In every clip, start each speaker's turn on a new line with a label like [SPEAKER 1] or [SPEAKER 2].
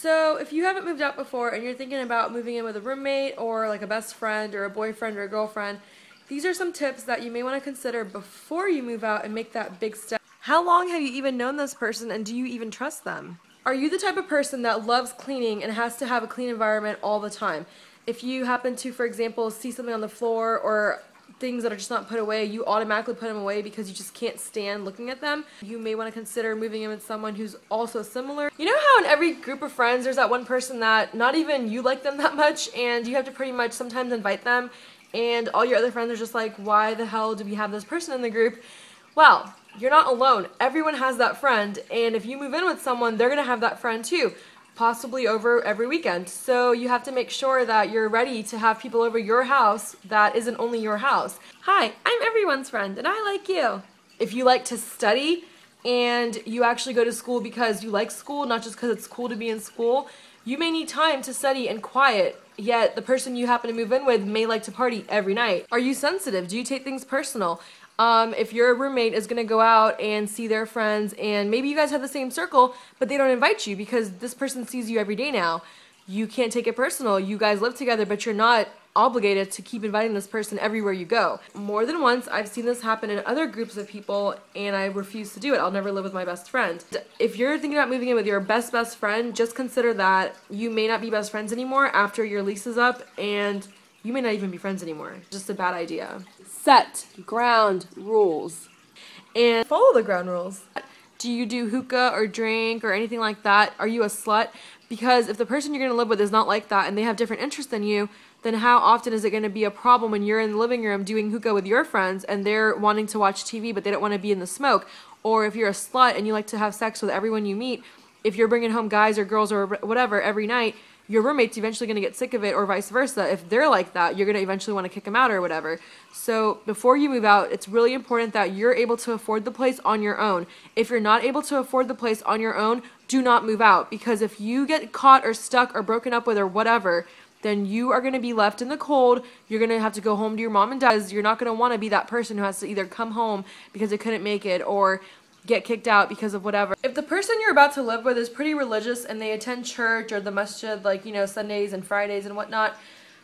[SPEAKER 1] So if you haven't moved out before and you're thinking about moving in with a roommate or like a best friend or a boyfriend or a girlfriend, these are some tips that you may want to consider before you move out and make that big step. How long have you even known this person, and do you even trust them? Are you the type of person that loves cleaning and has to have a clean environment all the time? If you happen to, for example, see something on the floor or things that are just not put away, you automatically put them away because you just can't stand looking at them. You may want to consider moving in with someone who's also similar. You know how in every group of friends there's that one person that not even you like them that much, and you have to pretty much sometimes invite them, and all your other friends are just like, why the hell do we have this person in the group? Well, you're not alone. Everyone has that friend, and if you move in with someone, they're going to have that friend too, possibly over every weekend. So you have to make sure that you're ready to have people over your house that isn't only your house. Hi, I'm everyone's friend, and I like you. If you like to study and you actually go to school because you like school, not just because it's cool to be in school, you may need time to study and quiet, yet the person you happen to move in with may like to party every night. Are you sensitive? Do you take things personal? If your roommate is going to go out and see their friends, and maybe you guys have the same circle, but they don't invite you because this person sees you every day now, you can't take it personal. You guys live together, but you're not obligated to keep inviting this person everywhere you go. More than once, I've seen this happen in other groups of people, and I refuse to do it. I'll never live with my best friend. If you're thinking about moving in with your best friend, just consider that you may not be best friends anymore after your lease is up, and you may not even be friends anymore. Just a bad idea. Set ground rules and follow the ground rules. Do you do hookah or drink or anything like that? Are you a slut? Because if the person you're going to live with is not like that and they have different interests than you, then how often is it going to be a problem when you're in the living room doing hookah with your friends and they're wanting to watch TV but they don't want to be in the smoke? Or if you're a slut and you like to have sex with everyone you meet, if you're bringing home guys or girls or whatever every night, your roommate's eventually going to get sick of it, or vice versa. If they're like that, you're going to eventually want to kick them out or whatever. So before you move out, it's really important that you're able to afford the place on your own. If you're not able to afford the place on your own, do not move out, because if you get caught or stuck or broken up with or whatever, then you are going to be left in the cold. You're going to have to go home to your mom and dad. You're not going to want to be that person who has to either come home because they couldn't make it or get kicked out because of whatever. If the person you're about to live with is pretty religious and they attend church or the masjid, like, you know, Sundays and Fridays and whatnot,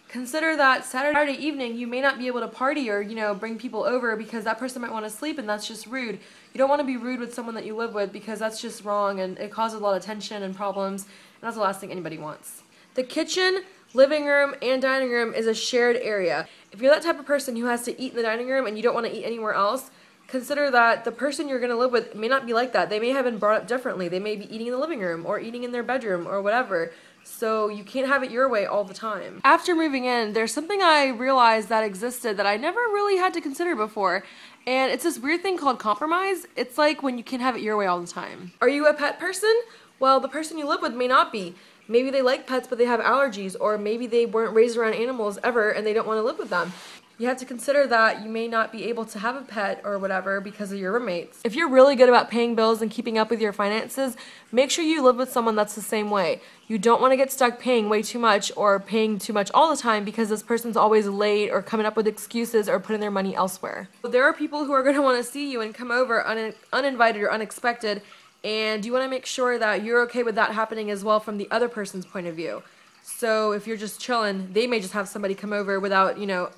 [SPEAKER 1] consider that Saturday evening you may not be able to party or, you know, bring people over because that person might want to sleep, and that's just rude. You don't want to be rude with someone that you live with because that's just wrong, and it causes a lot of tension and problems, and that's the last thing anybody wants. The kitchen, living room, and dining room is a shared area. If you're that type of person who has to eat in the dining room and you don't want to eat anywhere else, consider that the person you're going to live with may not be like that. They may have been brought up differently. They may be eating in the living room or eating in their bedroom or whatever. So you can't have it your way all the time. After moving in, there's something I realized that existed that I never really had to consider before. And it's this weird thing called compromise. It's like when you can't have it your way all the time. Are you a pet person? Well, the person you live with may not be. Maybe they like pets but they have allergies, or maybe they weren't raised around animals ever and they don't want to live with them. You have to consider that you may not be able to have a pet or whatever because of your roommates. If you're really good about paying bills and keeping up with your finances, make sure you live with someone that's the same way. You don't want to get stuck paying way too much or paying too much all the time because this person's always late or coming up with excuses or putting their money elsewhere. There are people who are going to want to see you and come over uninvited or unexpected, and you want to make sure that you're okay with that happening as well from the other person's point of view. So if you're just chilling, they may just have somebody come over without, you know,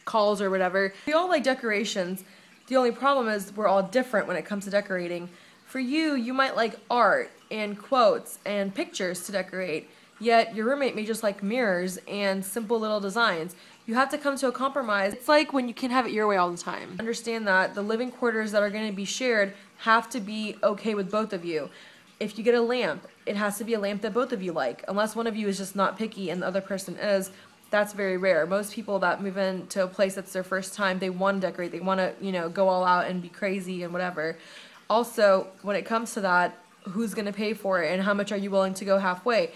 [SPEAKER 1] calls or whatever. We all like decorations. The only problem is we're all different when it comes to decorating. For you, you might like art and quotes and pictures to decorate, yet your roommate may just like mirrors and simple little designs. You have to come to a compromise. It's like when you can't have it your way all the time. Understand that the living quarters that are going to be shared have to be okay with both of you. If you get a lamp, it has to be a lamp that both of you like, unless one of you is just not picky and the other person is. That's very rare. Most people that move into a place that's their first time, they want to decorate. They want to, you know, go all out and be crazy and whatever. Also, when it comes to that, who's going to pay for it and how much are you willing to go halfway?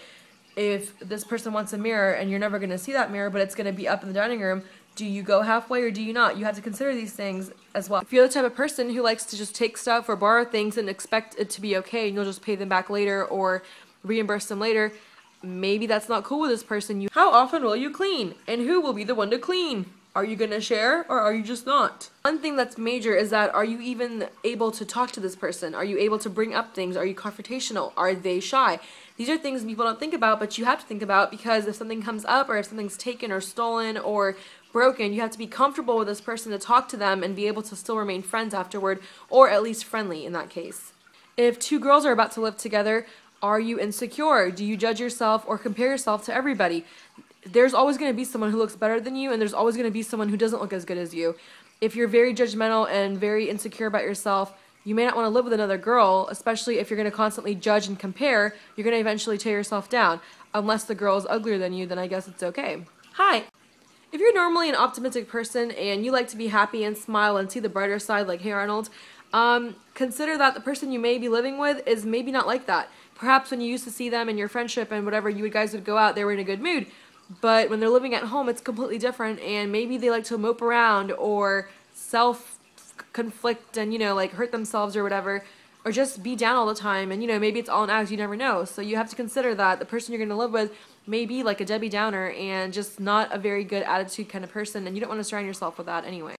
[SPEAKER 1] If this person wants a mirror and you're never going to see that mirror, but it's going to be up in the dining room, do you go halfway or do you not? You have to consider these things as well. If you're the type of person who likes to just take stuff or borrow things and expect it to be okay and you'll just pay them back later or reimburse them later, maybe that's not cool with this person. How often will you clean? And who will be the one to clean? Are you going to share or are you just not? One thing that's major is that, are you even able to talk to this person? Are you able to bring up things? Are you confrontational? Are they shy? These are things people don't think about, but you have to think about, because if something comes up or if something's taken or stolen or broken, you have to be comfortable with this person to talk to them and be able to still remain friends afterward, or at least friendly in that case. If two girls are about to live together, are you insecure? Do you judge yourself or compare yourself to everybody? There's always going to be someone who looks better than you, and there's always going to be someone who doesn't look as good as you. If you're very judgmental and very insecure about yourself, you may not want to live with another girl, especially if you're going to constantly judge and compare. You're going to eventually tear yourself down. Unless the girl is uglier than you, then I guess it's okay. Hi! If you're normally an optimistic person and you like to be happy and smile and see the brighter side like Hey Arnold, consider that the person you may be living with is maybe not like that. Perhaps when you used to see them in your friendship and whatever, you guys would go out, they were in a good mood. But when they're living at home, it's completely different, and maybe they like to mope around or self-conflict and, like hurt themselves or whatever, or just be down all the time, and, maybe it's all an act, you never know. So you have to consider that the person you're going to live with may be like a Debbie Downer and just not a very good attitude kind of person, and you don't want to surround yourself with that anyway.